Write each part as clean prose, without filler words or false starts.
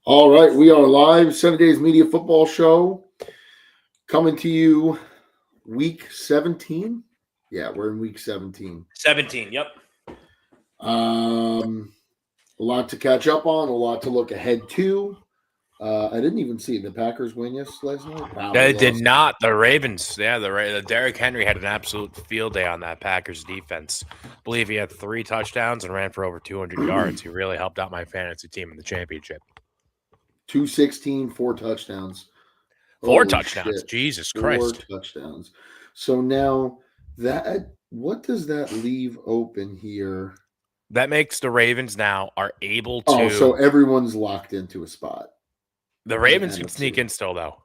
All right, we are live. 7 Days Media Football Show coming to you week 17. Yeah, we're in week 17. 17, yep. A lot to catch up on, a lot to look ahead to. I didn't even see the Packers win last night. Wow, They did not. The Ravens, the Derrick Henry had an absolute field day on that Packers defense. I believe he had 3 touchdowns and ran for over 200 yards. He really helped out my fantasy team in the championship. 216, 4 touchdowns. 4 Holy touchdowns. shit. Jesus 4 Christ. touchdowns. So now what does that leave open here? That makes the Ravens now are able to. Oh, so everyone's locked into a spot. The Ravens can sneak in still, though.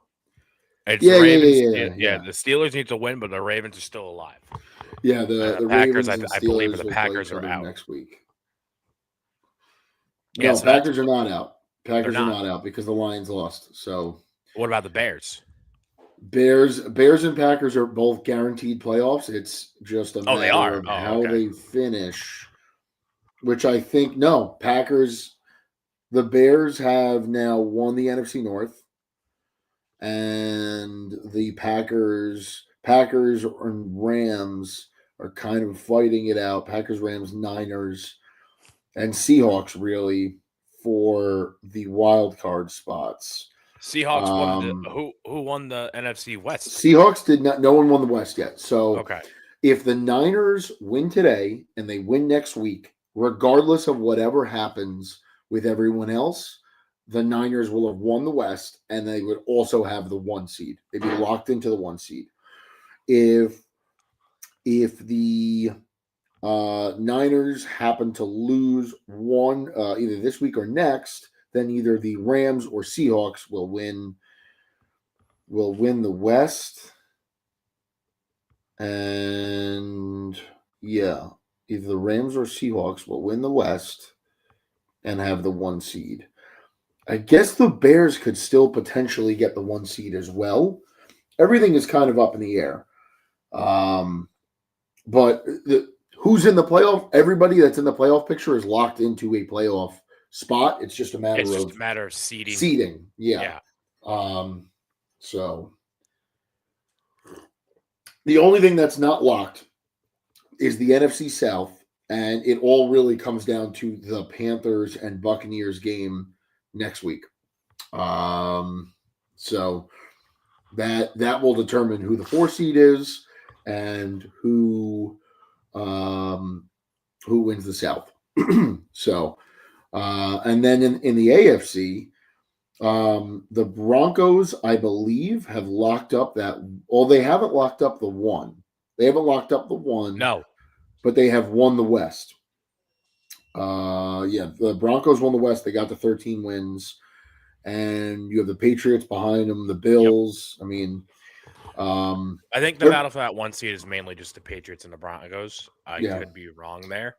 It's Yeah. The Steelers need to win, but the Ravens are still alive. Yeah, the Packers, Ravens I believe the Packers are out next week. Yeah, no, so Packers are not out. Packers are not. not out because the Lions lost. So what about the Bears? Bears and Packers are both guaranteed playoffs. It's just a matter of how they finish, which I think Packers. The Bears have now won the NFC North, and the Packers and Rams are kind of fighting it out. Packers, Rams, Niners, and Seahawks really for the wild card spots. Seahawks won who won the NFC West? Seahawks did not. No one won the West yet. So okay. If the Niners win today and they win next week, regardless of whatever happens with everyone else, the Niners will have won the West and they would also have the 1 seed. They'd be locked into the 1 seed. If the Niners happen to lose one either this week or next, then either the Rams or Seahawks will win the West. And yeah, either the Rams or Seahawks will win the West and have the 1 seed. I guess the Bears could still potentially get the 1 seed as well. Everything is kind of up in the air. But who's in the playoff? Everybody that's in the playoff picture is locked into a playoff spot. It's just a matter of seeding. Seeding, yeah. So the only thing that's not locked is the NFC South, and it all really comes down to the Panthers and Buccaneers game next week. So that will determine who the 4 seed is and who wins the South. So, and then in the AFC, the Broncos, I believe, have locked up that. Well, they haven't locked up the 1. They haven't locked up the 1. No, but they have won the West. The Broncos won the West. They got to 13 wins, and you have the Patriots behind them, the Bills. Yep. I mean, I think the battle for that 1 seed is mainly just the Patriots and the Broncos. I could be wrong there,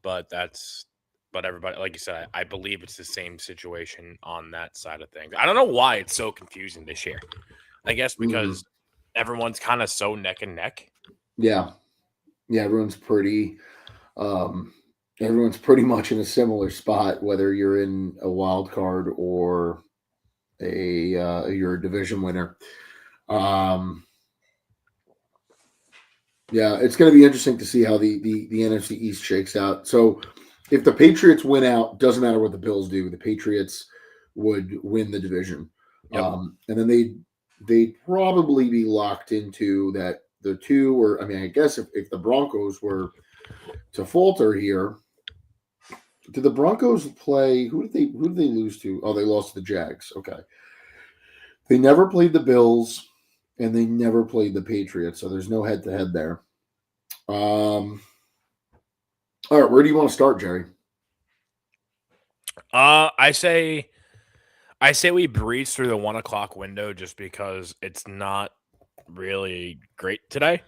but everybody, like you said, I believe it's the same situation on that side of things. I don't know why it's so confusing this year. I guess because everyone's kind of so neck and neck. Yeah, everyone's pretty much in a similar spot, whether you're in a wild card or you're a division winner. It's going to be interesting to see how the NFC East shakes out. So if the Patriots win out, doesn't matter what the Bills do, the Patriots would win the division. Yep. And then they'd probably be locked into that the 2, or I guess if the Broncos were to falter here, did the Broncos play? Who did they lose to? Oh, they lost to the Jags. Okay. They never played the Bills, and they never played the Patriots, so there's no head-to-head there. All right, where do you want to start, Jerry? I say we breeze through the 1 o'clock window just because it's not really great today.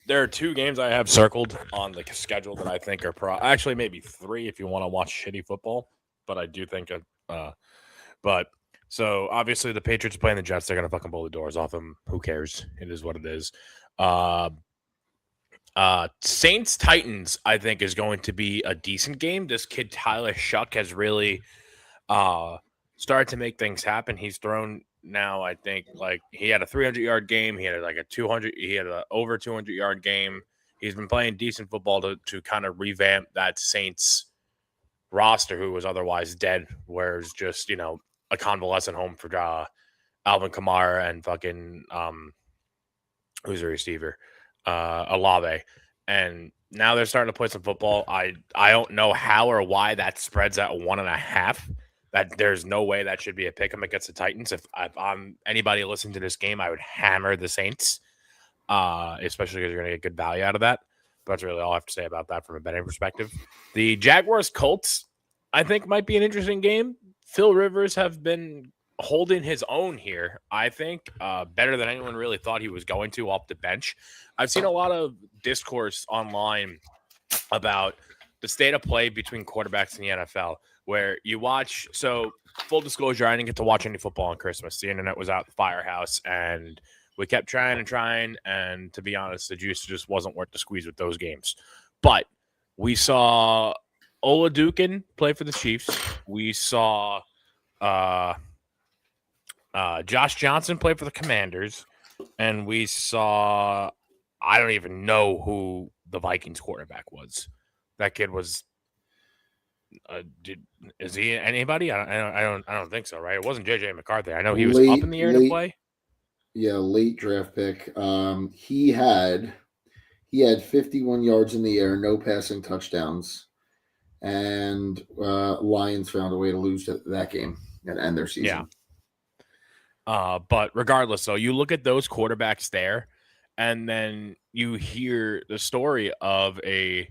There are 2 games I have circled on the schedule that I think are actually maybe 3 if you want to watch shitty football, but I do think so obviously the Patriots playing the Jets, they're gonna fucking blow the doors off them. Who cares? It is what it is. Saints Titans, I think, is going to be a decent game. This kid Tyler Shuck has really started to make things happen. He's thrown now, I think, like he had a 300-yard game. He had like a 200. He had an over 200-yard game. He's been playing decent football to kind of revamp that Saints roster, who was otherwise dead, where it's just, a convalescent home for Alvin Kamara and fucking who's a receiver, Olave, and now they're starting to play some football. I don't know how or why that spreads at 1.5. That there's no way that should be a pick 'em against the Titans. If I'm anybody listening to this game, I would hammer the Saints, especially because you're going to get good value out of that. But that's really all I have to say about that from a betting perspective. The Jaguars Colts, I think, might be an interesting game. Phil Rivers have been holding his own here, I think, better than anyone really thought he was going to off the bench. I've seen a lot of discourse online about the state of play between quarterbacks in the NFL, where you watch. So, full disclosure, I didn't get to watch any football on Christmas. The internet was out the firehouse, and we kept trying, and to be honest, the juice just wasn't worth the squeeze with those games. But we saw Olajuwon play for the Chiefs. We saw Josh Johnson play for the Commanders, and we saw, I don't even know who the Vikings quarterback was. That kid was. Is he anybody? I don't think so. Right? It wasn't JJ McCarthy. I know he was up in the air to play. Yeah, late draft pick. He had 51 yards in the air, no passing touchdowns, and Lions found a way to lose that game and end their season. Yeah. But regardless, so you look at those quarterbacks there, and then you hear the story of a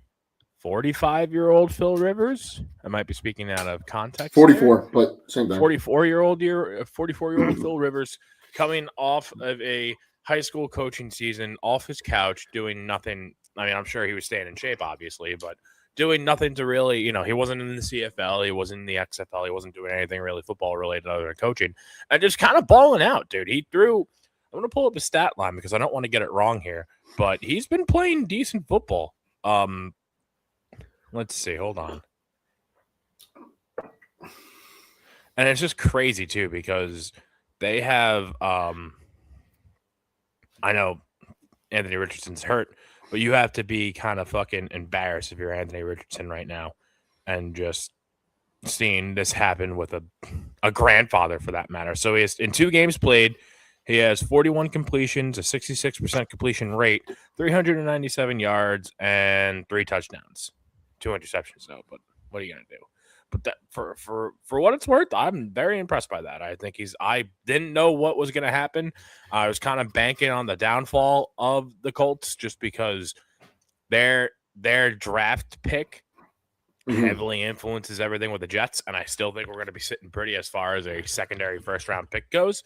45-year-old Phil Rivers. I might be speaking out of context. 44, there. But same thing. 44-year-old Phil Rivers coming off of a high school coaching season, off his couch, doing nothing. I mean, I'm sure he was staying in shape, obviously, but doing nothing to really, he wasn't in the CFL, he wasn't in the XFL, he wasn't doing anything really football related other than coaching, and just kind of balling out, dude. He threw. I'm going to pull up the stat line because I don't want to get it wrong here, but he's been playing decent football. Let's see. Hold on. And it's just crazy, too, because they have I know Anthony Richardson's hurt, but you have to be kind of fucking embarrassed if you're Anthony Richardson right now and just seeing this happen with a grandfather, for that matter. So he has, in 2 games played, he has 41 completions, a 66% completion rate, 397 yards, and 3 touchdowns. 2 interceptions, though, but what are you going to do? But that for what it's worth, I'm very impressed by that. I think I didn't know what was going to happen. I was kind of banking on the downfall of the Colts just because their draft pick heavily influences everything with the Jets, and I still think we're going to be sitting pretty as far as a secondary first-round pick goes.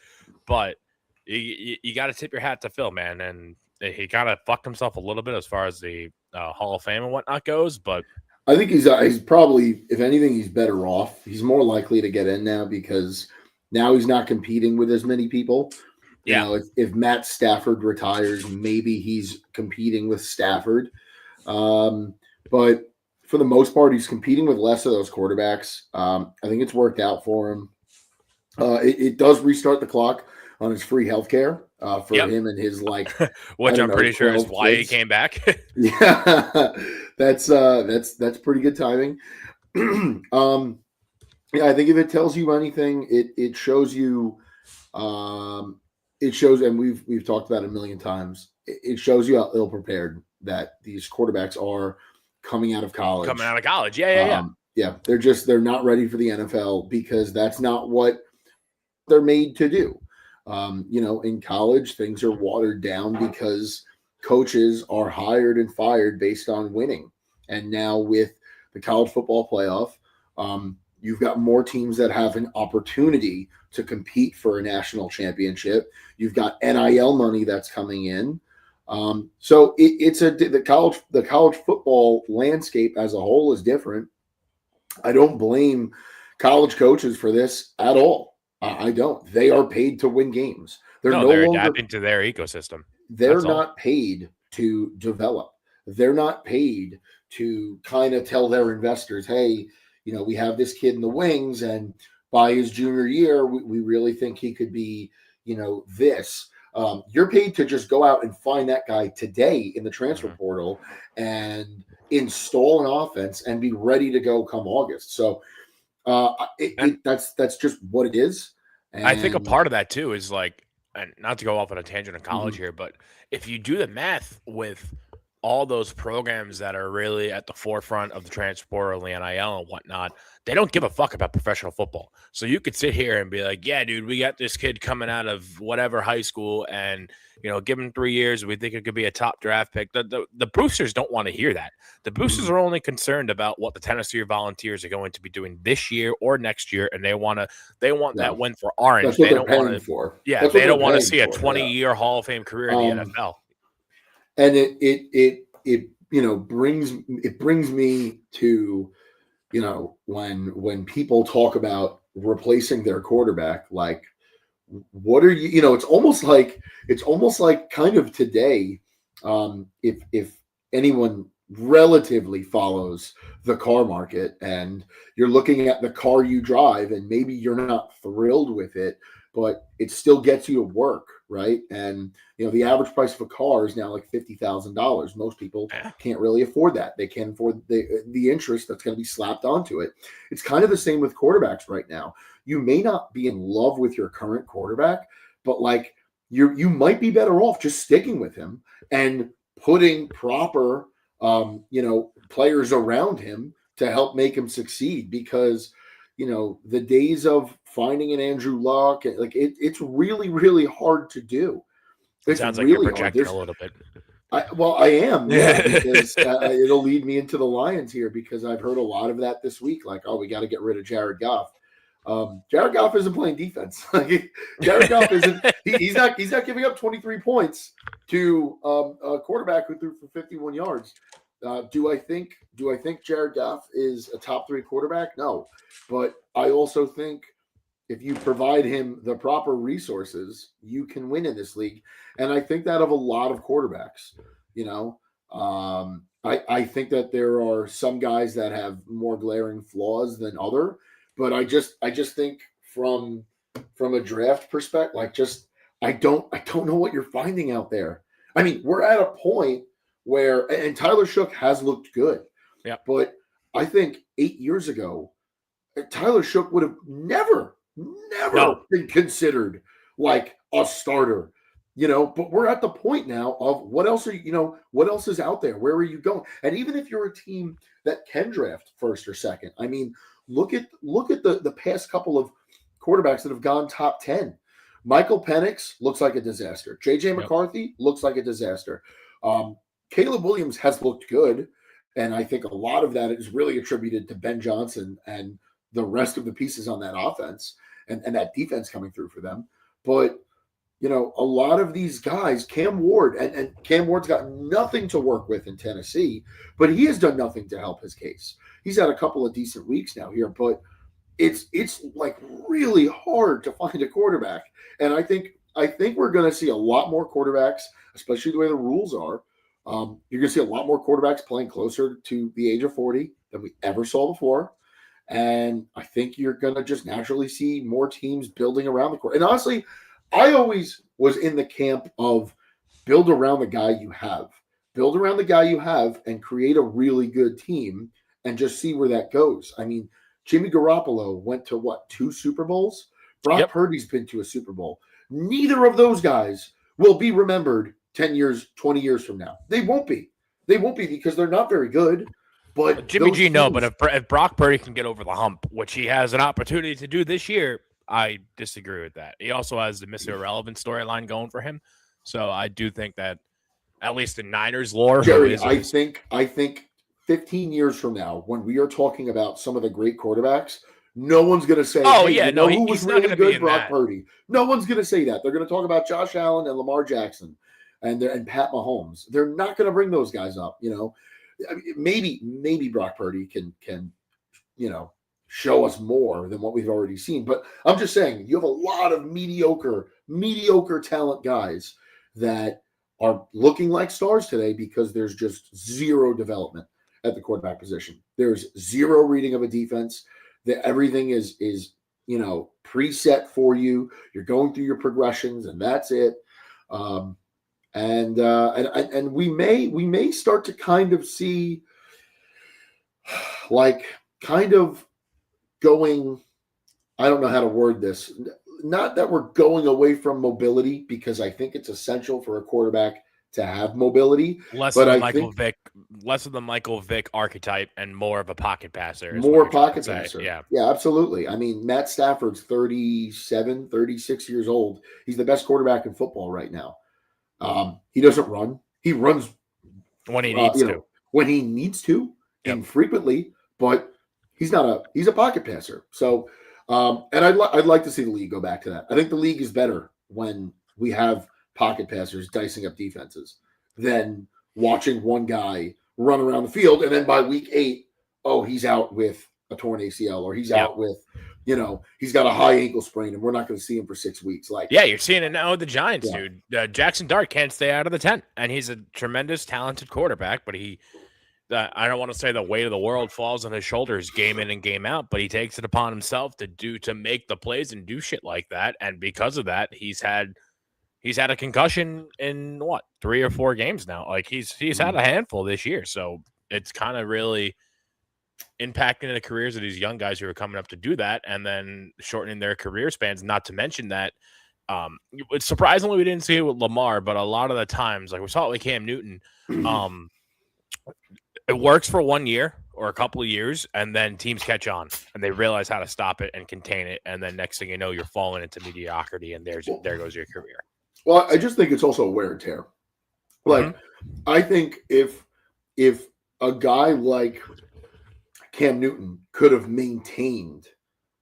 But you got to tip your hat to Phil, man, and he kind of fucked himself a little bit as far as the Hall of Fame and whatnot goes, but I think he's probably, if anything, he's better off. He's more likely to get in now because now he's not competing with as many people. Yeah. If Matt Stafford retires, maybe he's competing with Stafford. But for the most part, he's competing with less of those quarterbacks. I think it's worked out for him. It does restart the clock on his free healthcare for him and his which I'm pretty sure is why he came back. Yeah, that's pretty good timing. Yeah, I think if it tells you anything, it shows you. It shows, and we've talked about it a million times. It shows you how ill prepared that these quarterbacks are coming out of college. Yeah, they're not ready for the NFL because that's not what they're made to do. In college, things are watered down because coaches are hired and fired based on winning. And now with the college football playoff, you've got more teams that have an opportunity to compete for a national championship. You've got NIL money that's coming in. So the college football landscape as a whole is different. I don't blame college coaches for this at all. I don't. They are paid to win games. They're adapting to their ecosystem. They're not paid to develop. They're not paid to kind of tell their investors, hey, we have this kid in the wings and by his junior year, we really think he could be, this. You're paid to just go out and find that guy today in the transfer portal and install an offense and be ready to go come August. So that's just what it is. And I think a part of that too is like, and not to go off on a tangent in college here, but if you do the math with all those programs that are really at the forefront of the transfer or the NIL and whatnot, they don't give a fuck about professional football. So you could sit here and be like, yeah, dude, we got this kid coming out of whatever high school and, give him 3 years. We think it could be a top draft pick. The boosters don't want to hear that. The boosters are only concerned about what the Tennessee Volunteers are going to be doing this year or next year. And they want that win for Orange. That's what they they're don't want to, for. Yeah, they don't want to see a 20-year Hall of Fame career in the NFL. And it brings me to, when people talk about replacing their quarterback, like, what are you, it's almost like kind of today, if anyone relatively follows the car market and you're looking at the car you drive and maybe you're not thrilled with it, but it still gets you to work, right? And the average price of a car is now like $50,000. Most people can't really afford that. They can't afford the interest that's going to be slapped onto it. It's kind of the same with quarterbacks right now. You may not be in love with your current quarterback, but like you might be better off just sticking with him and putting proper players around him to help make him succeed, because the days of finding an Andrew Luck, like it's really, really hard to do. It sounds like you're projecting a little bit. I am, because it'll lead me into the Lions here, because I've heard a lot of that this week. Like, we got to get rid of Jared Goff. Jared Goff isn't playing defense. Jared Goff isn't. He's not giving up 23 points to a quarterback who threw for 51 yards. Do I think Jared Goff is a top 3 quarterback? No, but I also think if you provide him the proper resources, you can win in this league. And I think that of a lot of quarterbacks. I think that there are some guys that have more glaring flaws than other, but I just think from a draft perspective, like, I don't know what you're finding out there. I mean, we're at a point where, and Tyler Shough has looked good. Yeah. But I think 8 years ago, Tyler Shough would have never been considered like a starter, but we're at the point now of what else is out there? Where are you going? And even if you're a team that can draft first or second, I mean, look at the past couple of quarterbacks that have gone top 10. Michael Penix looks like a disaster. JJ McCarthy looks like a disaster. Caleb Williams has looked good, and I think a lot of that is really attributed to Ben Johnson and the rest of the pieces on that offense and that defense coming through for them. But, a lot of these guys, Cam Ward, and Cam Ward's got nothing to work with in Tennessee, but he has done nothing to help his case. He's had a couple of decent weeks now here, but it's like really hard to find a quarterback. And I think we're going to see a lot more quarterbacks, especially the way the rules are. You're going to see a lot more quarterbacks playing closer to the age of 40 than we ever saw before. And I think you're going to just naturally see more teams building around the court. And honestly, I always was in the camp of build around the guy you have. Build around the guy you have and create a really good team and just see where that goes. I mean, Jimmy Garoppolo went to 2 Super Bowls? Brock Purdy's been to a Super Bowl. Neither of those guys will be remembered 10 years, 20 years from now. They won't be. They won't be because they're not very good. But Jimmy G, no. But if Brock Purdy can get over the hump, which he has an opportunity to do this year, I disagree with that. He also has the Mr. Irrelevant storyline going for him. So I do think that, at least in Niners lore, Jerry, I think 15 years from now, when we are talking about some of the great quarterbacks, no one's going to say, who was really good? Brock Purdy. No one's going to say that. They're going to talk about Josh Allen and Lamar Jackson and Pat Mahomes. They're not going to bring those guys up. I mean, maybe Brock Purdy can show us more than what we've already seen. But I'm just saying, you have a lot of mediocre talent guys that are looking like stars today because there's just zero development at the quarterback position. There's zero reading of a defense. That everything is preset for you. You're going through your progressions, and that's it. And we may start to kind of see, like, kind of going. I don't know how to word this. Not that we're going away from mobility, because I think it's essential for a quarterback to have mobility. Less of the Michael Vick archetype and more of a pocket passer. More pocket passer. Yeah. Yeah, absolutely. I mean, Matt Stafford's 37, 36 years old. He's the best quarterback in football right now. He doesn't run. He runs when he needs to. When he needs to, infrequently, but he's a pocket passer. So, and I'd like to see the league go back to that. I think the league is better when we have pocket passers dicing up defenses than watching one guy run around the field, and then by week 8, he's out with a torn ACL, or he's out with, he's got a high ankle sprain, and we're not going to see him for 6 weeks. Like, you're seeing it now with the Giants, dude. Jackson Dart can't stay out of the tent, and he's a tremendous, talented quarterback, but I don't want to say the weight of the world falls on his shoulders game in and game out, but he takes it upon himself to make the plays and do shit like that. And because of that, he's had a concussion in 3 or 4 games now. Like, he's had a handful this year. So it's kind of really impacting the careers of these young guys who are coming up to do that, and then shortening their career spans. Not to mention that it's surprisingly we didn't see it with Lamar, but a lot of the times, like we saw it with Cam Newton, it works for 1 year or a couple of years, and then teams catch on and they realize how to stop it and contain it. And then next thing you know, you're falling into mediocrity, and there goes your career. Well, I just think it's also wear and tear. Like, I think if a guy like Cam Newton could have maintained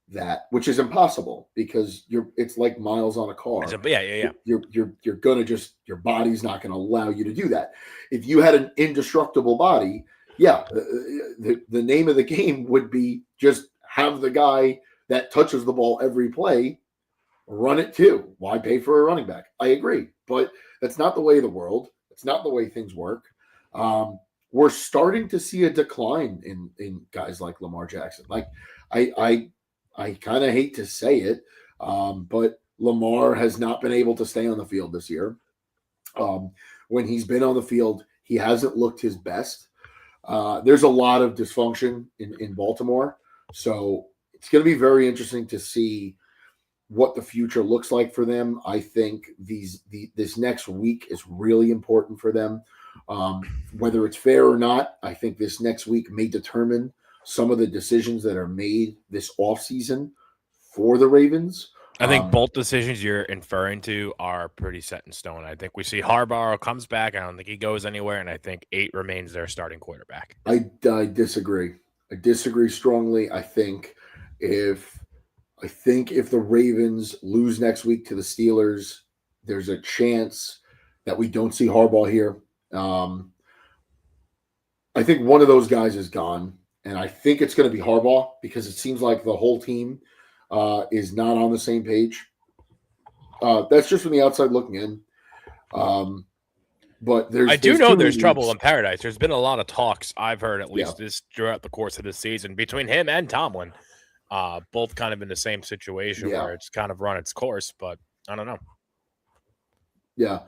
that, which is impossible because it's like miles on a car. You're gonna your body's not gonna allow you to do that. If you had an indestructible body, the name of the game would be just have the guy that touches the ball every play run it too. Why pay for a running back? I agree, but that's not the way of the world. It's not the way things work. We're starting to see a decline in guys like Lamar Jackson. Like, I kind of hate to say it, but Lamar has not been able to stay on the field this year. When he's been on the field, he hasn't looked his best. There's a lot of dysfunction in Baltimore. So it's going to be very interesting to see what the future looks like for them. I think this next week is really important for them. Whether it's fair or not, I think this next week may determine some of the decisions that are made this offseason for the Ravens. I think both decisions you're inferring to are pretty set in stone. I think we see Harbaugh comes back. I don't think he goes anywhere, and I think 8 remains their starting quarterback. I disagree. I disagree strongly. I think if the Ravens lose next week to the Steelers, there's a chance that we don't see Harbaugh here. I think one of those guys is gone, and I think it's going to be Harbaugh because it seems like the whole team is not on the same page. That's just from the outside looking in. But there's trouble in paradise. There's been a lot of talks I've heard, at least this throughout the course of this season, between him and Tomlin. Both kind of in the same situation where it's kind of run its course, but I don't know. Yeah.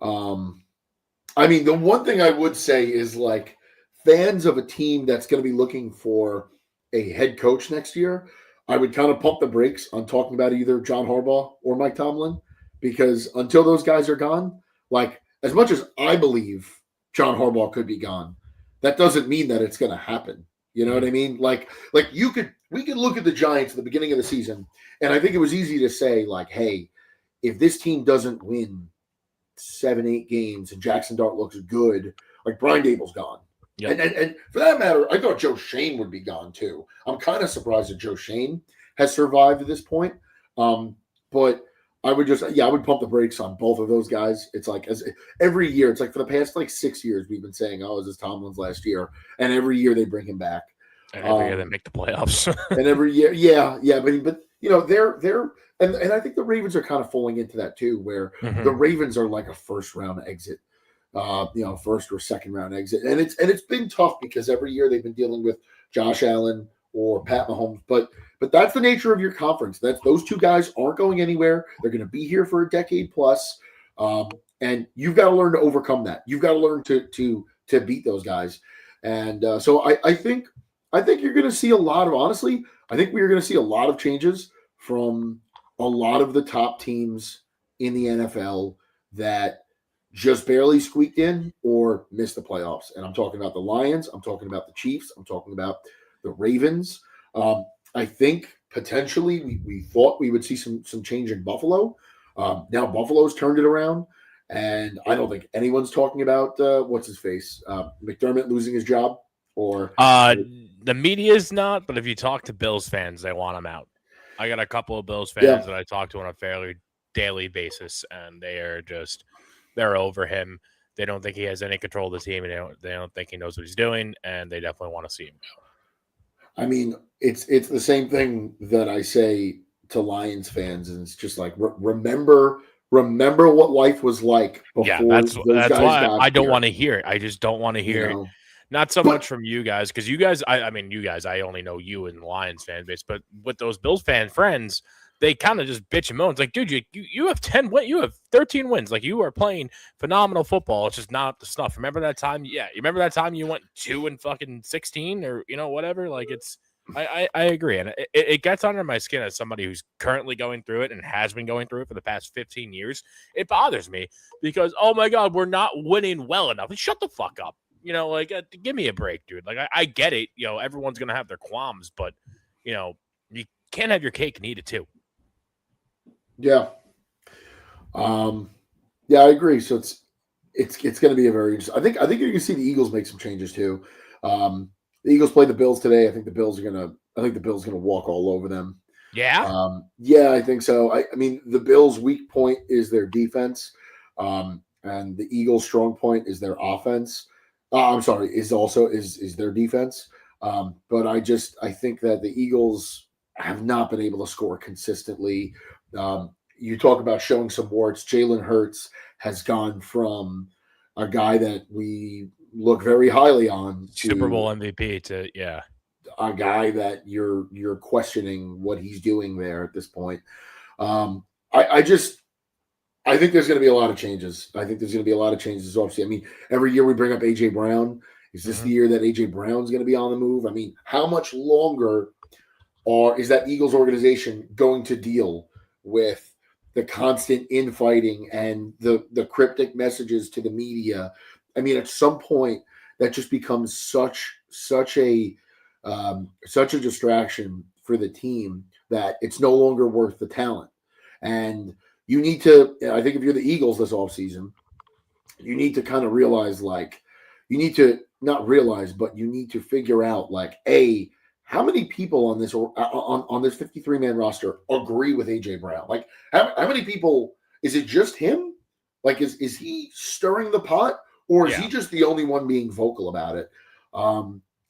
I mean, the one thing I would say is, like, fans of a team that's going to be looking for a head coach next year, I would kind of pump the brakes on talking about either John Harbaugh or Mike Tomlin, because until those guys are gone, like, as much as I believe John Harbaugh could be gone, that doesn't mean that it's going to happen. You know what I mean? Like we could look at the Giants at the beginning of the season, and I think it was easy to say, like, hey, if this team doesn't win 7-8 games and Jackson Dart looks good, like, Brian Dable's gone. Yep. And for that matter, I thought Joe Shane would be gone too. I'm kind of surprised that Joe Shane has survived to this point. But I would pump the brakes on both of those guys. It's like, as every year, it's like for the past 6 years, we've been saying, is this Tomlin's last year? And every year they bring him back. And every year they make the playoffs. And every year, but they're and I think the Ravens are kind of falling into that too, where the Ravens are like a first round exit, first or second round exit, and it's been tough because every year they've been dealing with Josh Allen or Pat Mahomes, but But that's the nature of your conference. Those two guys aren't going anywhere. They're going to be here for a decade plus, and you've got to learn to overcome that. You've got to learn to beat those guys. And so I think you're going to see a lot of, honestly, I think we're going to see a lot of changes from a lot of the top teams in the NFL that just barely squeaked in or missed the playoffs. And I'm talking about the Lions. I'm talking about the Chiefs. I'm talking about the Ravens. I think potentially we thought we would see some change in Buffalo. Now Buffalo's turned it around. And I don't think anyone's talking about what's his face, McDermott losing his job, or the media is not. But if you talk to Bills fans, they want him out. I got a couple of Bills fans that I talk to on a fairly daily basis, and they're over him. They don't think he has any control of the team, and they don't think he knows what he's doing, and they definitely want to see him go. I mean, it's the same thing that I say to Lions fans, and it's just like remember what life was like before. Yeah, that's why I don't want to hear it. I just don't want to hear it. Not so much from you guys, because you guys, you guys, I only know you and the Lions fan base, but with those Bills fan friends, they kind of just bitch and moan. It's like, dude, you have 10 wins, you have 13 wins. Like, you are playing phenomenal football. It's just not up to snuff. Remember that time? Yeah, you remember that time you went 2-16 or whatever? Like, it's. I agree, and it gets under my skin as somebody who's currently going through it and has been going through it for the past 15 years. It bothers me because, oh my God, we're not winning well enough. Shut the fuck up. Give me a break, dude. Like, I get it. Everyone's going to have their qualms, but, you can't have your cake and eat it too. Yeah. Yeah, I agree. So it's going to be a very interesting. I think you're going to see the Eagles make some changes too. The Eagles play the Bills today. I think the Bills are going to walk all over them. Yeah. Yeah, I think so. I mean, the Bills' weak point is their defense, and the Eagles' strong point is their offense. I'm sorry, is their defense. But I think that the Eagles have not been able to score consistently. You talk about showing some warts. Jalen Hurts has gone from a guy that we look very highly on to Super Bowl MVP to a guy that you're questioning what he's doing there at this point. I think there's going to be a lot of changes. I think there's going to be a lot of changes. Obviously, I mean, every year we bring up AJ Brown. Is this the year that AJ Brown's going to be on the move? I mean, how much longer is that Eagles organization going to deal with the constant infighting and the cryptic messages to the media? I mean, at some point, that just becomes such a distraction for the team that it's no longer worth the talent. And you need to, I think if you're the Eagles this offseason, you need to kind of realize, you need to not realize, but you need to figure out, how many people on this on this 53-man roster agree with AJ Brown? Like, how many people? Is it just him? Like, is he stirring the pot, or is he just the only one being vocal about it?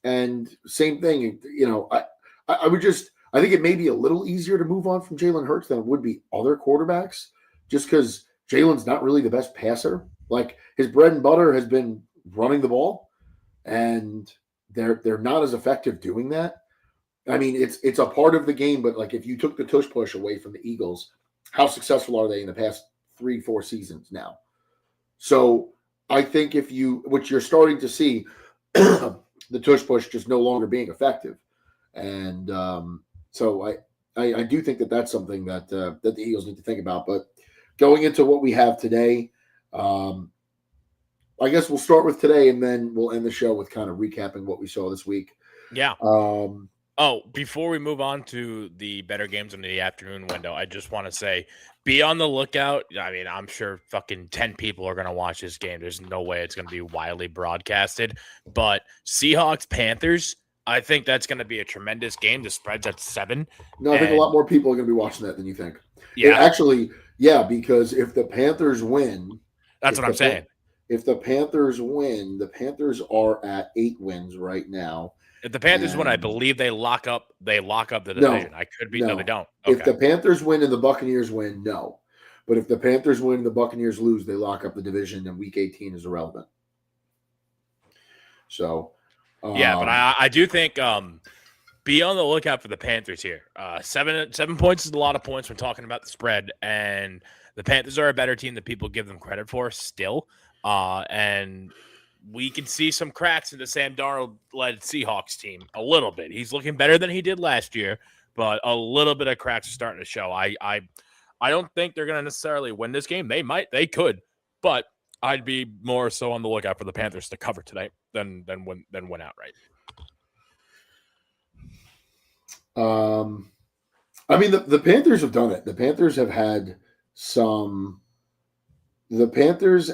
And same thing, I think it may be a little easier to move on from Jalen Hurts than it would be other quarterbacks, just because Jalen's not really the best passer. Like, his bread and butter has been running the ball, and they're not as effective doing that. I mean, it's a part of the game, but if you took the tush push away from the Eagles, how successful are they in the past 3-4 seasons now? So I think what you're starting to see, the tush push just no longer being effective. And so I do think that that's something that the Eagles need to think about. But going into what we have today, I guess we'll start with today, and then we'll end the show with kind of recapping what we saw this week. Yeah. Before we move on to the better games in the afternoon window, I just want to say, be on the lookout. I mean, I'm sure fucking 10 people are going to watch this game. There's no way it's going to be widely broadcasted. But Seahawks-Panthers, I think that's going to be a tremendous game. The spread's at 7. No, I think a lot more people are going to be watching that than you think. Yeah. Because if the Panthers win... That's what I'm saying. If the Panthers win, the Panthers are at 8 wins right now. If the Panthers win, I believe they lock up the division. I could be. No, they don't. Okay. If the Panthers win and the Buccaneers win, no. But if the Panthers win and the Buccaneers lose, they lock up the division, and Week 18 is irrelevant. So, but I do think be on the lookout for the Panthers here. 7 points is a lot of points when talking about the spread, and the Panthers are a better team than people give them credit for still. And we can see some cracks in the Sam Darnold-led Seahawks team a little bit. He's looking better than he did last year, but a little bit of cracks are starting to show. I don't think they're going to necessarily win this game. They could, but I'd be more so on the lookout for the Panthers to cover tonight than win outright. I mean, the Panthers have done it. The Panthers have had some. The Panthers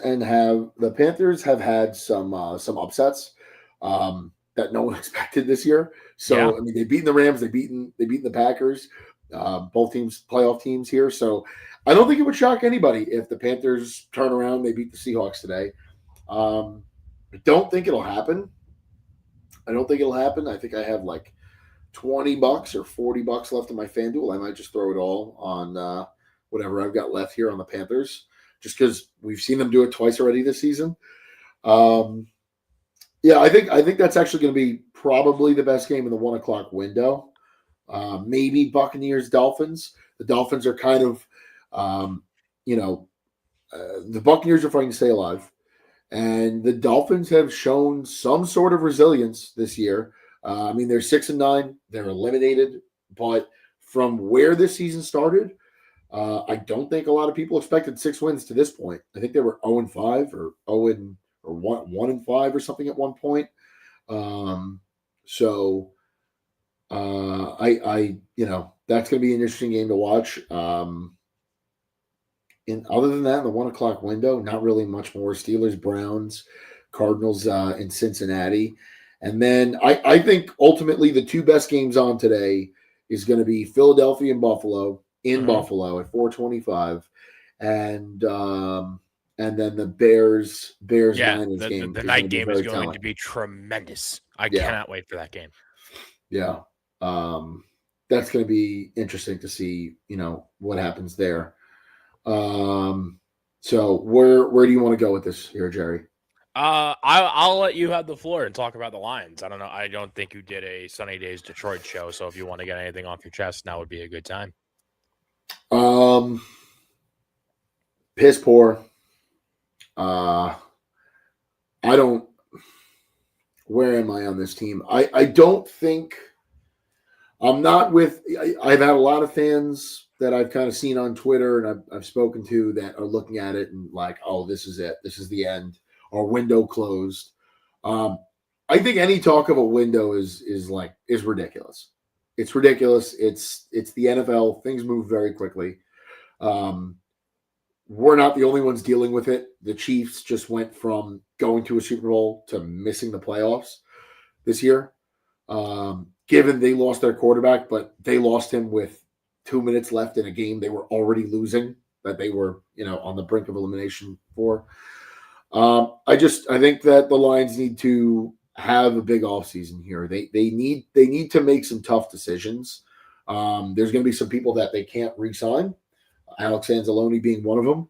have had some upsets that no one expected this year. So yeah. I mean, they've beaten the Rams, they've beaten the Packers, both teams, playoff teams here. So I don't think it would shock anybody if the Panthers turn around, they beat the Seahawks today. I don't think it'll happen. I think I have like $20 or $40 left in my FanDuel. I might just throw it all on whatever I've got left here on the Panthers, just because we've seen them do it twice already this season. Yeah, I think that's actually going to be probably the best game in the 1 o'clock window. Maybe Buccaneers Dolphins. The Dolphins are kind of, the Buccaneers are fighting to stay alive, and the Dolphins have shown some sort of resilience this year. I mean, they're 6-9. They're eliminated, but from where this season started, I don't think a lot of people expected 6 wins to this point. I think they were 0-5 or 1-5 or something at one point. So that's going to be an interesting game to watch. And other than that, in the 1 o'clock window, not really much more. Steelers, Browns, Cardinals in Cincinnati. And then I think ultimately the two best games on today is going to be Philadelphia and Buffalo in Buffalo at 4:25, and then the Bears Niners game. The night game is going to be tremendous. I cannot wait for that game. Yeah, that's going to be interesting to see. What happens there. So where do you want to go with this here, Jerry? I'll let you have the floor and talk about the Lions. I don't know. I don't think you did a Sunny Days Detroit show, so if you want to get anything off your chest, now would be a good time. Piss poor. Where am I on this team? I don't think I'm not with. I've had a lot of fans that I've kind of seen on Twitter and I've spoken to that are looking at it and like, oh, this is it. This is the end. Or window closed. I think any talk of a window is ridiculous. It's ridiculous. It's the NFL. Things move very quickly. We're not the only ones dealing with it. The Chiefs just went from going to a Super Bowl to missing the playoffs this year. Given they lost their quarterback, but they lost him with 2 minutes left in a game they were already losing, that they were, on the brink of elimination for. I think that the Lions need to have a big offseason here. They need to make some tough decisions. There's going to be some people that they can't re-sign. Alex Anzalone being one of them.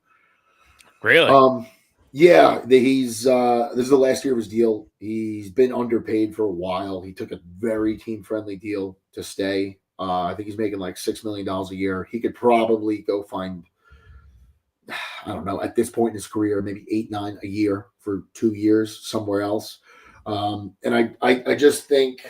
Really? Yeah. This is the last year of his deal. He's been underpaid for a while. He took a very team-friendly deal to stay. I think he's making like $6 million a year. He could probably go find, I don't know, at this point in his career, maybe 8-9 a year for 2 years somewhere else. And I just think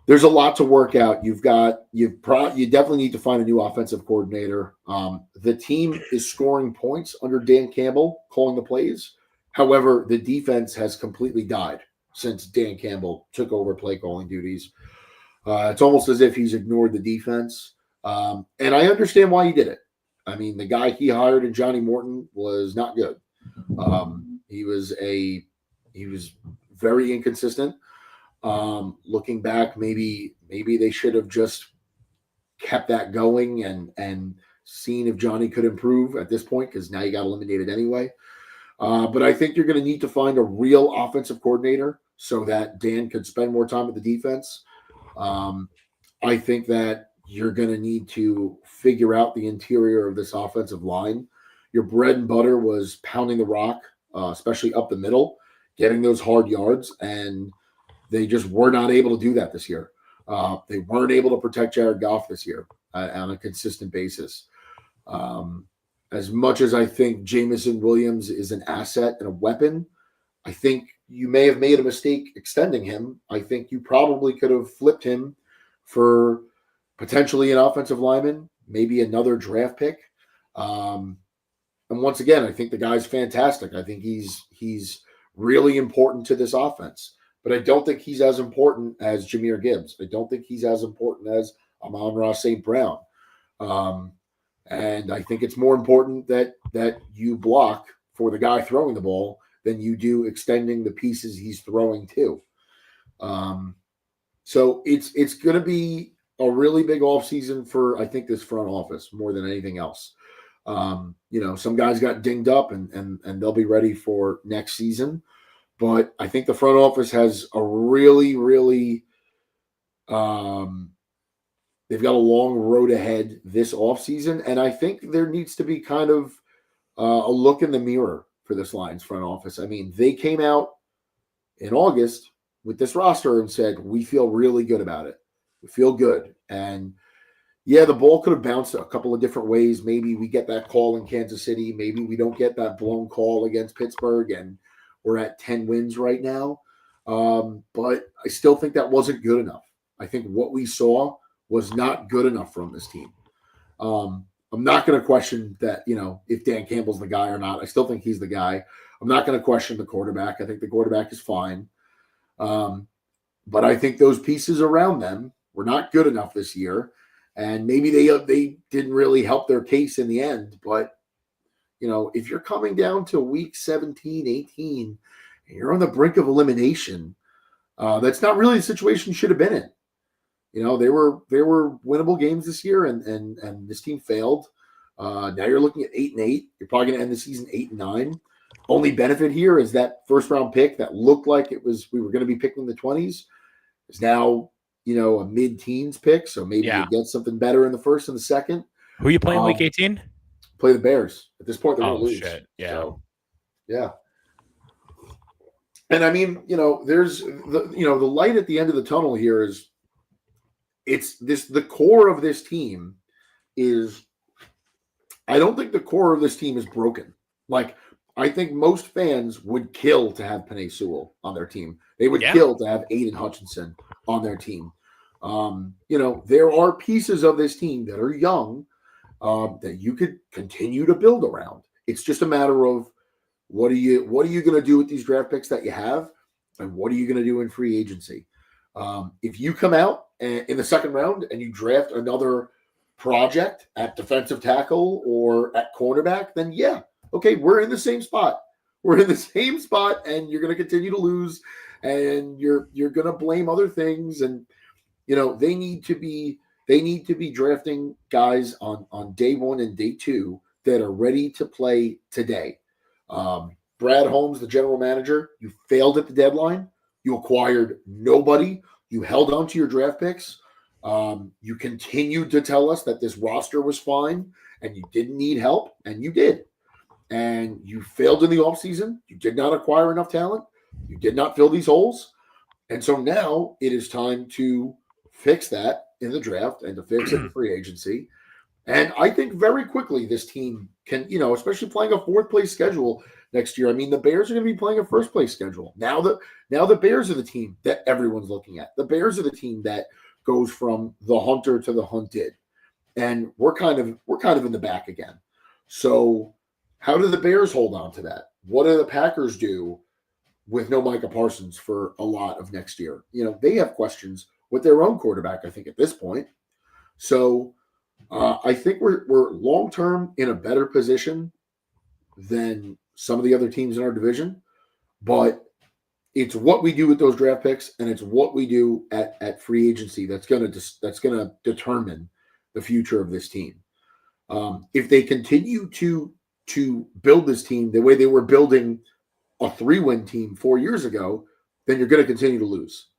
there's a lot to work out. You definitely need to find a new offensive coordinator. The team is scoring points under Dan Campbell calling the plays. However, the defense has completely died since Dan Campbell took over play calling duties. It's almost as if he's ignored the defense. And I understand why he did it. I mean, the guy he hired in Johnny Morton was not good. He was very inconsistent. Looking back, maybe they should have just kept that going and seen if Johnny could improve at this point, because now you got eliminated anyway. But I think you're going to need to find a real offensive coordinator so that Dan could spend more time with the defense. I think that you're going to need to figure out the interior of this offensive line. Your bread and butter was pounding the rock, especially up the middle, getting those hard yards, and they just were not able to do that this year. They weren't able to protect Jared Goff this year on a consistent basis. As much as I think Jameson Williams is an asset and a weapon, I think you may have made a mistake extending him. I think you probably could have flipped him for potentially an offensive lineman, maybe another draft pick. And once again, I think the guy's fantastic. I think he's really important to this offense. But I don't think he's as important as Jahmyr Gibbs. I don't think he's as important as Amon-Ra St. Brown. And I think it's more important that you block for the guy throwing the ball than you do extending the pieces he's throwing to. So it's going to be a really big offseason for, I think, this front office more than anything else. Some guys got dinged up and they'll be ready for next season. But I think the front office has a really, really they've got a long road ahead this offseason. And I think there needs to be kind of a look in the mirror for this Lions front office. I mean, they came out in August with this roster and said, we feel really good about it. We feel good. And yeah, the ball could have bounced a couple of different ways. Maybe we get that call in Kansas City. Maybe we don't get that blown call against Pittsburgh, and we're at 10 wins right now. But I still think that wasn't good enough. I think what we saw was not good enough from this team. I'm not going to question that, if Dan Campbell's the guy or not. I still think he's the guy. I'm not going to question the quarterback. I think the quarterback is fine. But I think those pieces around them were not good enough this year. And maybe they didn't really help their case in the end. But, if you're coming down to week 17, 18, and you're on the brink of elimination, that's not really the situation you should have been in. They were winnable games this year, and this team failed. Now you're looking at 8-8. You're probably going to end the season 8-9. Only benefit here is that first round pick that looked like we were going to be picking in the 20s is now a mid-teens pick. So maybe you get something better in the first and the second. Who are you playing week 18? Play the Bears. At this point, they're going to lose. Shit. Yeah. So, yeah. And I mean, there's the light at the end of the tunnel here is the core of this team is, I don't think the core of this team is broken. Like, I think most fans would kill to have Penei Sewell on their team. They would kill to have Aiden Hutchinson on their team. There are pieces of this team that are young that you could continue to build around. It's just a matter of what are you going to do with these draft picks that you have, and what are you going to do in free agency? If you come out in the second round and you draft another project at defensive tackle or at cornerback, then okay, we're in the same spot. We're in the same spot, and you're going to continue to lose, and you're going to blame other things. And they need to be drafting guys on day one and day two that are ready to play today. Brad Holmes, the general manager, you failed at the deadline. You acquired nobody. You held on to your draft picks. You continued to tell us that this roster was fine and you didn't need help, and you did. And you failed in the offseason. You did not acquire enough talent. You did not fill these holes. And so now it is time to fix that in the draft and to fix it in free agency. And I think very quickly this team can, especially playing a fourth place schedule next year. I mean, the Bears are going to be playing a first place schedule. Now the Bears are the team that everyone's looking at. The Bears are the team that goes from the hunter to the hunted. And we're kind of in the back again. So how do the Bears hold on to that? What do the Packers do with no Micah Parsons for a lot of next year? They have questions with their own quarterback, I think, at this point. So I think we're long-term in a better position than some of the other teams in our division. But it's what we do with those draft picks, and it's what we do at free agency that's going to determine the future of this team. If they continue to build this team the way they were building a 3-win team 4 years ago, then you're going to continue to lose.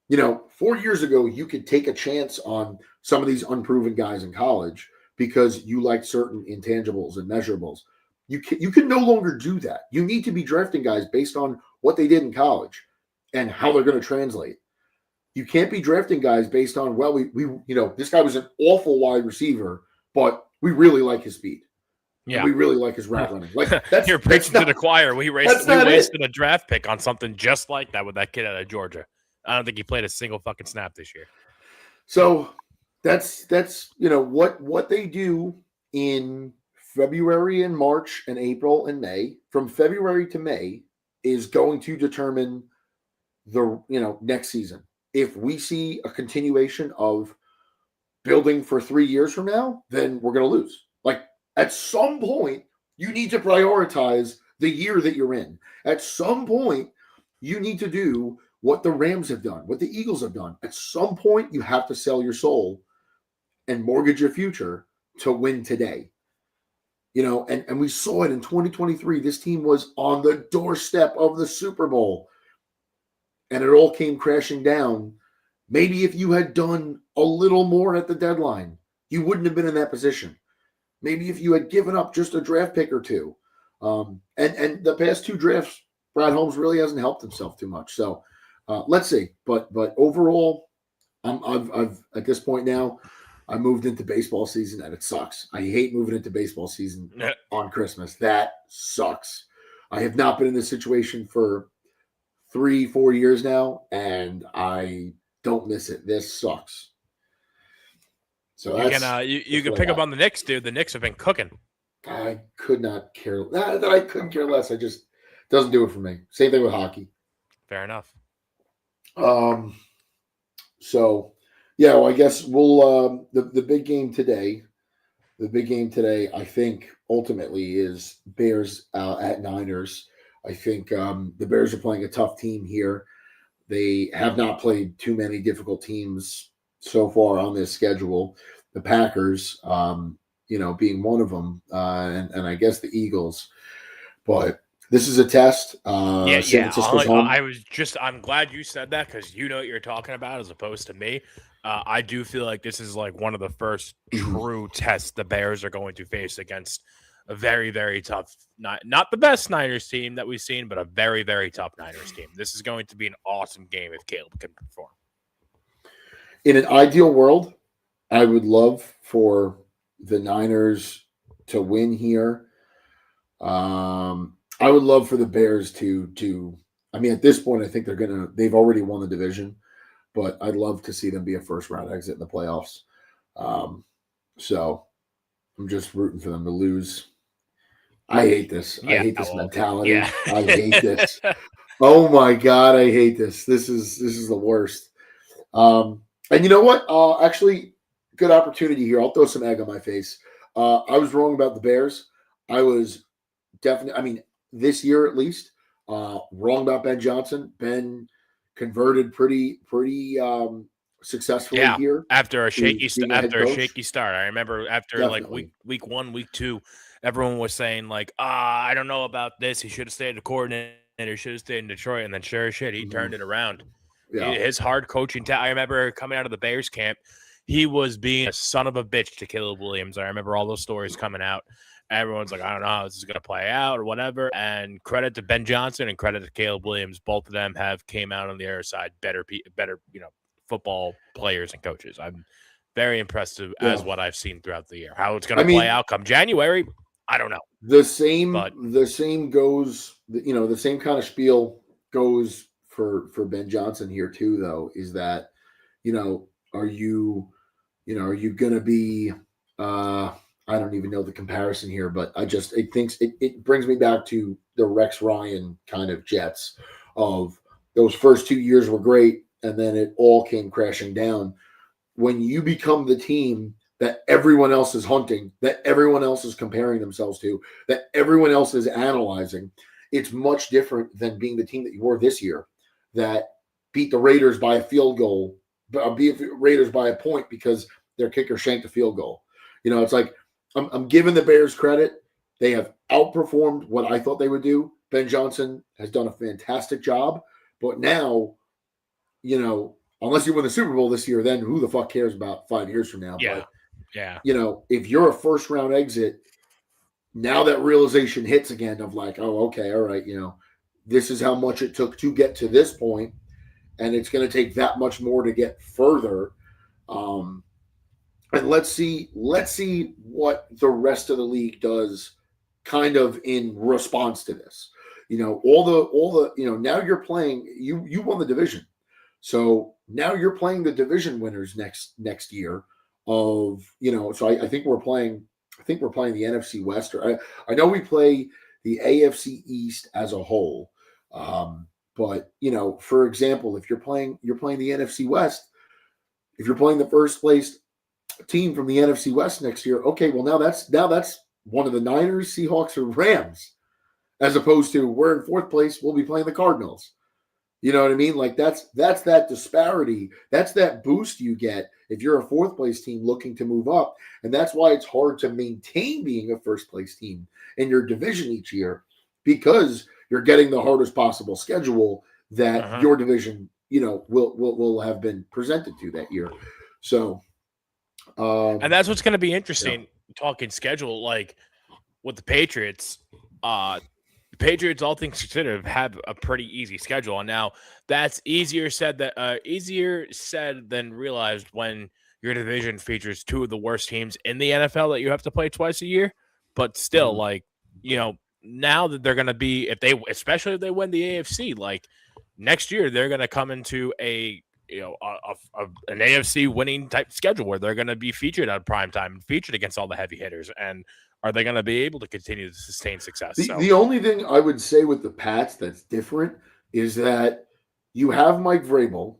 4 years ago, you could take a chance on some of these unproven guys in college because you like certain intangibles and measurables. You can no longer do that. You need to be drafting guys based on what they did in college and how they're going to translate. You can't be drafting guys based on, well, we this guy was an awful wide receiver, but we really like his speed. Yeah. And we really like his route running. Like you're preaching to the choir. We wasted a draft pick on something just like that with that kid out of Georgia. I don't think he played a single fucking snap this year. So that's what they do in February and March and April and May. From February to May is going to determine the next season. If we see a continuation of building for 3 years from now, then we're going to lose. Like at some point, you need to prioritize the year that you're in. At some point, you need to do what the Rams have done, what the Eagles have done. At some point, you have to sell your soul and mortgage your future to win today. And we saw it in 2023. This team was on the doorstep of the Super Bowl. And it all came crashing down. Maybe if you had done a little more at the deadline, you wouldn't have been in that position. Maybe if you had given up just a draft pick or two. And the past 2 drafts, Brad Holmes really hasn't helped himself too much. So let's see. But overall, I've at this point now, I moved into baseball season and it sucks. I hate moving into baseball season on Christmas. That sucks. I have not been in this situation for 3-4 years now, and I don't miss it. This sucks. So you can pick up on the Knicks, dude. The Knicks have been cooking. I could not care. I couldn't care less. I just doesn't do it for me. Same thing with hockey. Fair enough. So yeah, well, I guess we'll the big game today. The big game today, I think, ultimately is Bears at Niners. I think the Bears are playing a tough team here. They have not played too many difficult teams so far on this schedule. The Packers, being one of them, and I guess the Eagles. But this is a test. I'm glad you said that because you know what you're talking about as opposed to me. I do feel like this is like one of the first true tests the Bears are going to face against a very, very tough, not the best Niners team that we've seen, but a very, very tough Niners team. This is going to be an awesome game if Caleb can perform. In an ideal world, I would love for the Niners to win here. I would love for the Bears to at this point, I think they've already won the division, but I'd love to see them be a first round exit in the playoffs. So I'm just rooting for them to lose. I hate this. I hate this mentality. Yeah. I hate this. Oh my God, I hate this. This is the worst. And you know what? Actually, good opportunity here. I'll throw some egg on my face. I was wrong about the Bears. I was definitely, this year at least, wrong about Ben Johnson. Ben converted pretty successfully here after a shaky start. I remember after week 1, week 2, everyone was saying like, I don't know about this. He should have stayed the coordinator. Should have stayed in Detroit. And then sure as shit, he turned it around. Yeah. His hard coaching. I remember coming out of the Bears camp, he was being a son of a bitch to Caleb Williams. I remember all those stories coming out. Everyone's like, I don't know how this is going to play out or whatever. And credit to Ben Johnson and credit to Caleb Williams. Both of them have came out on the other side better, football players and coaches. I'm very impressed as what I've seen throughout the year. How it's going to play out come January, I don't know. The same goes, the same kind of spiel goes for Ben Johnson here too, though, is that, are you going to be, I don't even know the comparison here, but it brings me back to the Rex Ryan kind of Jets of those first 2 years were great. And then it all came crashing down. When you become the team that everyone else is hunting, that everyone else is comparing themselves to, that everyone else is analyzing, it's much different than being the team that you were this year that beat the Raiders by a field goal, beat the Raiders by a point because their kicker shanked a field goal. It's like I'm giving the Bears credit. They have outperformed what I thought they would do. Ben Johnson has done a fantastic job, but now, unless you win the Super Bowl this year, then who the fuck cares about 5 years from now? Yeah. But, yeah. If you're a first round exit, now that realization hits again of like, oh, okay, all right, this is how much it took to get to this point. and it's going to take that much more to get further. And let's see what the rest of the league does, kind of in response to this. All the now you're playing. You won the division, so now you're playing the division winners next year. So I think we're playing. I think we're playing the NFC West. Or I know we play the AFC East as a whole. But for example, if you're playing the NFC West, if you're playing the first place team from the NFC West next year, okay, well now that's one of the Niners, Seahawks, or Rams, as opposed to we're in fourth place, we'll be playing the Cardinals. You know what I mean? Like that's that disparity. That's that boost you get if you're a fourth place team looking to move up. And that's why it's hard to maintain being a first place team in your division each year, because you're getting the hardest possible schedule that your division, will have been presented to that year. So and that's what's going to be interesting, talking schedule, like with the Patriots. The Patriots, all things considered, have a pretty easy schedule. And now that's easier said than realized when your division features two of the worst teams in the NFL that you have to play twice a year. But still, now that they're going to be, especially if they win the AFC, like next year, they're going to come into an AFC winning type schedule where they're going to be featured on primetime, featured against all the heavy hitters. And are they going to be able to continue to sustain success? The only thing I would say with the Pats that's different is that you have Mike Vrabel,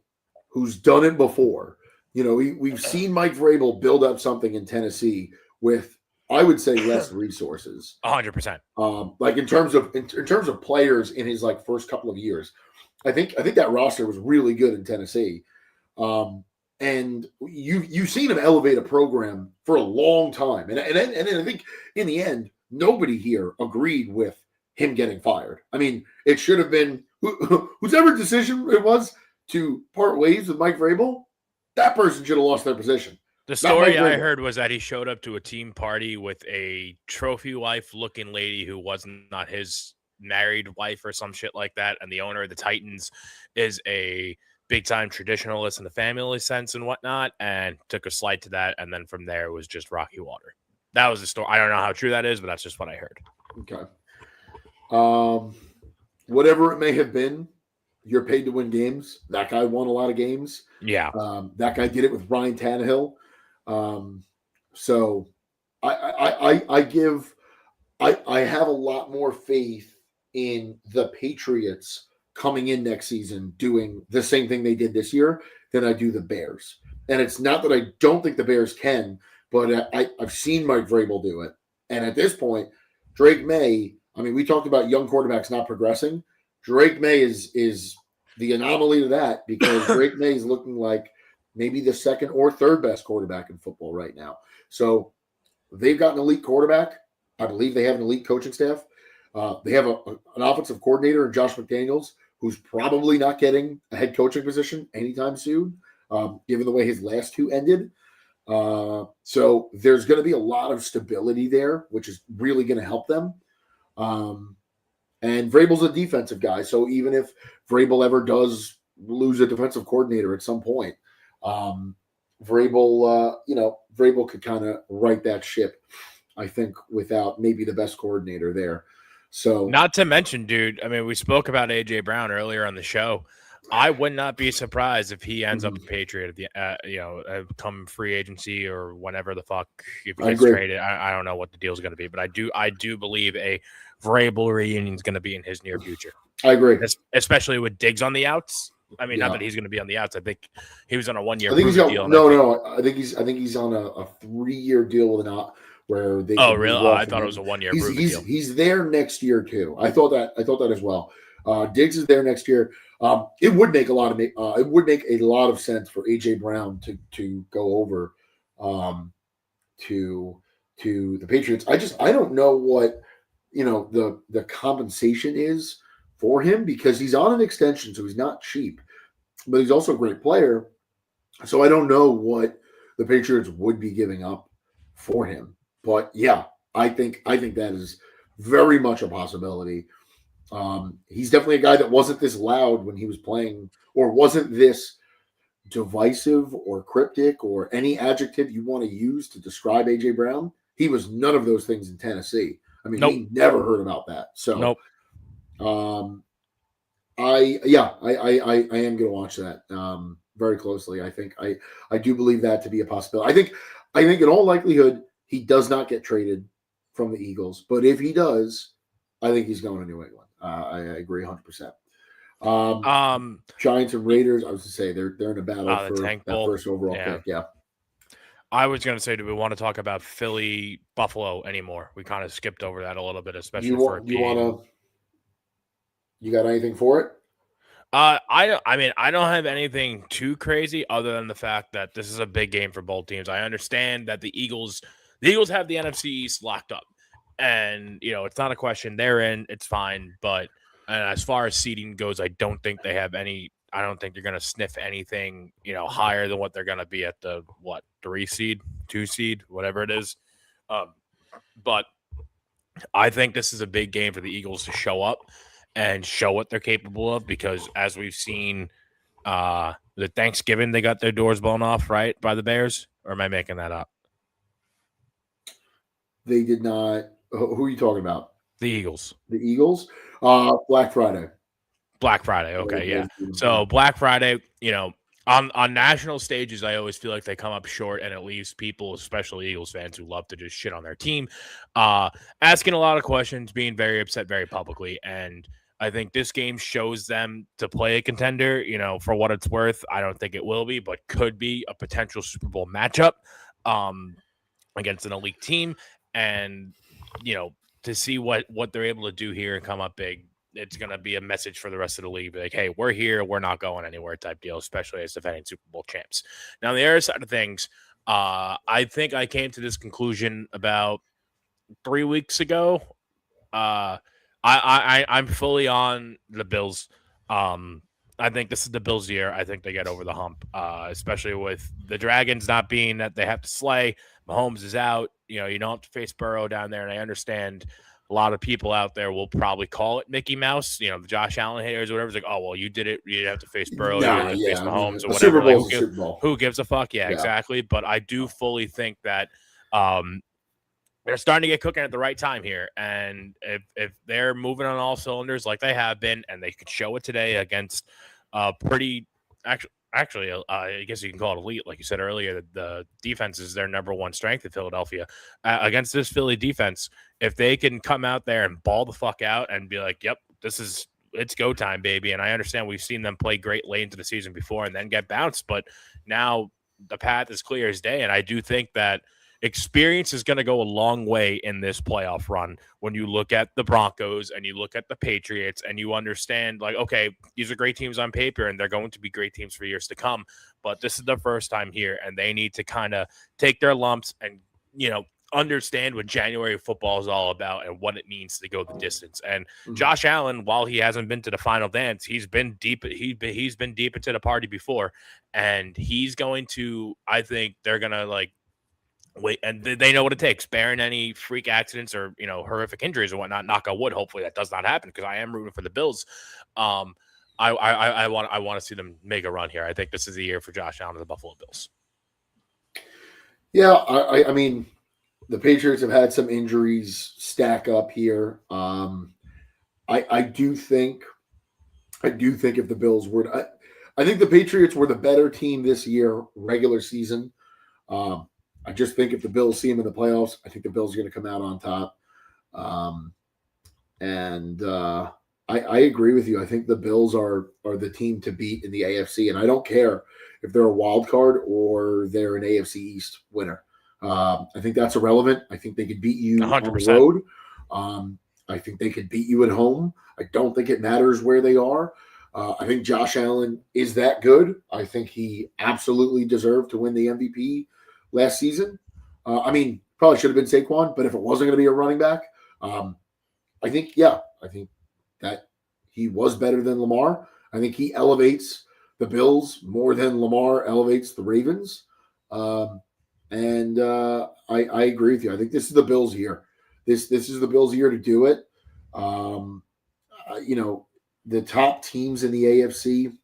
who's done it before. We've seen Mike Vrabel build up something in Tennessee with, I would say, less resources. 100%. Like in terms of players in his first couple of years, I think that roster was really good in Tennessee. And you've seen him elevate a program for a long time. And I think in the end, nobody here agreed with him getting fired. I mean, it should have been whoever decision it was to part ways with Mike Vrabel, that person should have lost their position. The story I heard was that he showed up to a team party with a trophy wife looking lady who was not his married wife or some shit like that. And the owner of the Titans is a big-time traditionalist in the family sense and whatnot, and took a slight to that, and then from there it was just rocky water. That was the story. I don't know how true that is, but that's just what I heard. Okay. Whatever it may have been, you're paid to win games. That guy won a lot of games. Yeah. That guy did it with Ryan Tannehill. So I have a lot more faith in the Patriots coming in next season doing the same thing they did this year than I do the Bears. And it's not that I don't think the Bears can, but I've seen Mike Vrabel do it. And at this point, Drake May, I mean, we talked about young quarterbacks not progressing. Drake May is the anomaly to that, because Drake May is looking like maybe the second or third best quarterback in football right now. So they've got an elite quarterback. I believe they have an elite coaching staff. They have an offensive coordinator in Josh McDaniels, who's probably not getting a head coaching position anytime soon, given the way his last two ended. So there's going to be a lot of stability there, which is really going to help them. And Vrabel's a defensive guy, so even if Vrabel ever does lose a defensive coordinator at some point, Vrabel could kind of right that ship, I think, without maybe the best coordinator there. So, not to mention, dude, I mean, we spoke about AJ Brown earlier on the show. I would not be surprised if he ends up a Patriot at the, come free agency or whenever the fuck if he gets traded. I don't know what the deal is going to be, but I do believe a Vrabel reunion is going to be in his near future. I agree, especially with Diggs on the outs. I mean, not that he's going to be on the outs. I think he was on a 1 year deal. No. I think he's on a 3-year deal with an out where they. Oh, really? I thought it was a 1 year deal. He's there next year too. I thought that as well. Diggs is there next year. It would make a lot of sense for AJ Brown to go over to the Patriots. I don't know what the compensation is for him, because he's on an extension, so he's not cheap, but he's also a great player. So I don't know what the Patriots would be giving up for him. But yeah, I think that is very much a possibility. He's definitely a guy that wasn't this loud when he was playing, or wasn't this divisive or cryptic or any adjective you want to use to describe AJ Brown. He was none of those things in Tennessee. I mean, Nope. we never heard about that. So, nope. I am going to watch that very closely. I do believe that to be a possibility. I think in all likelihood he does not get traded from the Eagles, but if he does, I think he's going to New England. I agree 100%. Giants and Raiders, I was to say they're in a battle for that first overall pick. Yeah. I was going to say, do we want to talk about Philly Buffalo anymore? We kind of skipped over that a little bit, especially for a game. You got anything for it? I mean, I don't have anything too crazy other than the fact that this is a big game for both teams. I understand that the Eagles have the NFC East locked up, and it's not a question they're in. It's fine, but as far as seeding goes, I don't think they have any. I don't think they're going to sniff anything, higher than what they're going to be at the 3 seed, 2 seed, whatever it is. But I think this is a big game for the Eagles to show up and show what they're capable of, because as we've seen, the Thanksgiving they got their doors blown off, right, by the Bears, or am I making that up? They did not. Who are you talking about? The Eagles. The Eagles. Black Friday. Black Friday. Okay, yeah. So Black Friday, on national stages, I always feel like they come up short, and it leaves people, especially Eagles fans, who love to just shit on their team, asking a lot of questions, being very upset very publicly. And I think this game shows them to play a contender, for what it's worth. I don't think it will be, but could be a potential Super Bowl matchup against an elite team. And, to see what they're able to do here and come up big, it's going to be a message for the rest of the league. Like, hey, we're here. We're not going anywhere type deal, especially as defending Super Bowl champs. Now, on the other side of things, I think I came to this conclusion about 3 weeks ago. I'm fully on the Bills. I think this is the Bills' year. I think they get over the hump, especially with the Dragons not being that they have to slay. Mahomes is out. You don't have to face Burrow down there, and I understand a lot of people out there will probably call it Mickey Mouse. The Josh Allen haters or whatever. It's like, oh, well, you did it. You didn't have to face Burrow. You didn't have to face Mahomes or whatever. Super Bowl, Super Bowl. Who gives a fuck? Yeah, exactly. But I do fully think that they're starting to get cooking at the right time here. And if they're moving on all cylinders like they have been, and they could show it today against pretty actually, I guess you can call it elite. Like you said earlier, the defense is their number one strength in Philadelphia. Against this Philly defense, if they can come out there and ball the fuck out and be like, yep, it's go time, baby. And I understand we've seen them play great late into the season before and then get bounced, but now the path is clear as day. And I do think that experience is going to go a long way in this playoff run when you look at the Broncos and you look at the Patriots and you understand, like, okay, these are great teams on paper and they're going to be great teams for years to come, but this is the first time here and they need to kind of take their lumps and, understand what January football is all about and what it means to go the distance. And Josh Allen, while he hasn't been to the final dance, he's been deep. He's been deep into the party before, and he's going to, I think they're going to wait, and they know what it takes, bearing any freak accidents or horrific injuries or whatnot. Knock on wood. Hopefully that does not happen, because I am rooting for the Bills. I want to see them make a run here. I think this is the year for Josh Allen and the Buffalo Bills. Yeah, I mean, the Patriots have had some injuries stack up here. I do think if the Bills were, I think the Patriots were the better team this year, regular season. I just think if the Bills see them in the playoffs, I think the Bills are going to come out on top. I agree with you. I think the Bills are the team to beat in the AFC, and I don't care if they're a wild card or they're an AFC East winner. I think that's irrelevant. I think they could beat you 100%. On the road. I think they could beat you at home. I don't think it matters where they are. I think Josh Allen is that good. I think he absolutely deserved to win the MVP last season. Probably should have been Saquon, but if it wasn't going to be a running back, I think that he was better than Lamar. I think he elevates the Bills more than Lamar elevates the Ravens. I agree with you. I think this is the Bills' year. This is the Bills' year to do it. the top teams in the AFC,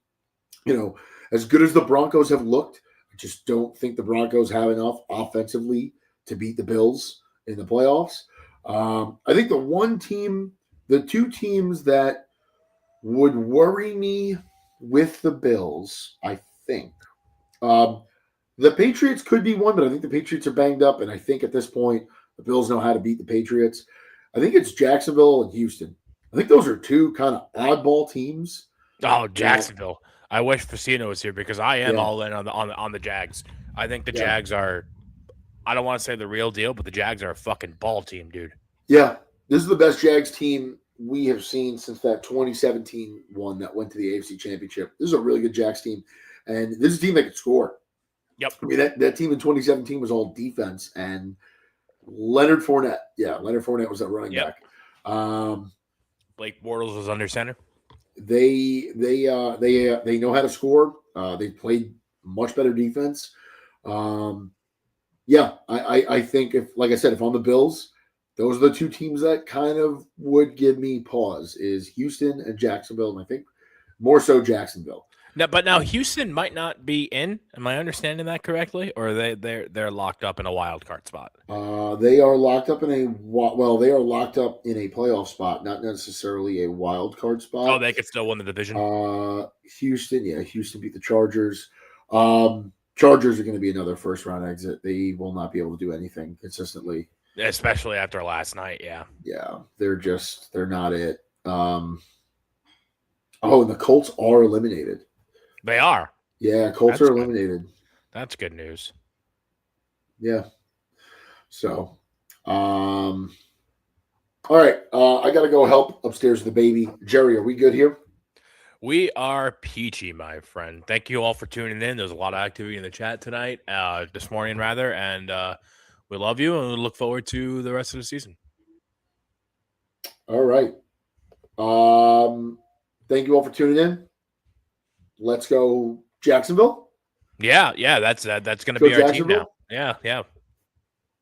as good as the Broncos have looked, I just don't think the Broncos have enough offensively to beat the Bills in the playoffs. I think the two teams that would worry me with the Bills, I think. The Patriots could be one, but I think the Patriots are banged up, and I think at this point the Bills know how to beat the Patriots. I think it's Jacksonville and Houston. I think those are two kind of oddball teams. Oh, Jacksonville! I wish Facino was here because I am Yeah. all in on the Jags. I think the Jags are. I don't want to say the real deal, but the Jags are a fucking ball team, dude. Yeah, this is the best Jags team we have seen since that 2017 one that went to the AFC Championship. This is a really good Jags team, and this is a team that could score. Yep. I mean, that team in 2017 was all defense, and Leonard Fournette. Yeah, Leonard Fournette was that running back. Blake Bortles was under center. They know how to score. They played much better defense. I think if on the Bills, those are the two teams that kind of would give me pause is Houston and Jacksonville, and I think more so Jacksonville. Now Houston might not be in. Am I understanding that correctly, or they're locked up in a wild card spot? They are locked up in a playoff spot, not necessarily a wild card spot. Oh, they could still win the division. Houston beat the Chargers. Chargers are going to be another first round exit. They will not be able to do anything consistently, especially after last night. Yeah, they're not it. And the Colts are eliminated. They are. Yeah, Colts are eliminated. That's good news. Yeah. So, all right. I got to go help upstairs with the baby. Jerry, are we good here? We are peachy, my friend. Thank you all for tuning in. There's a lot of activity in the chat tonight, this morning rather, and we love you and we look forward to the rest of the season. All right. Thank you all for tuning in. Let's go Jacksonville. Yeah, that's going to be our team now. Yeah.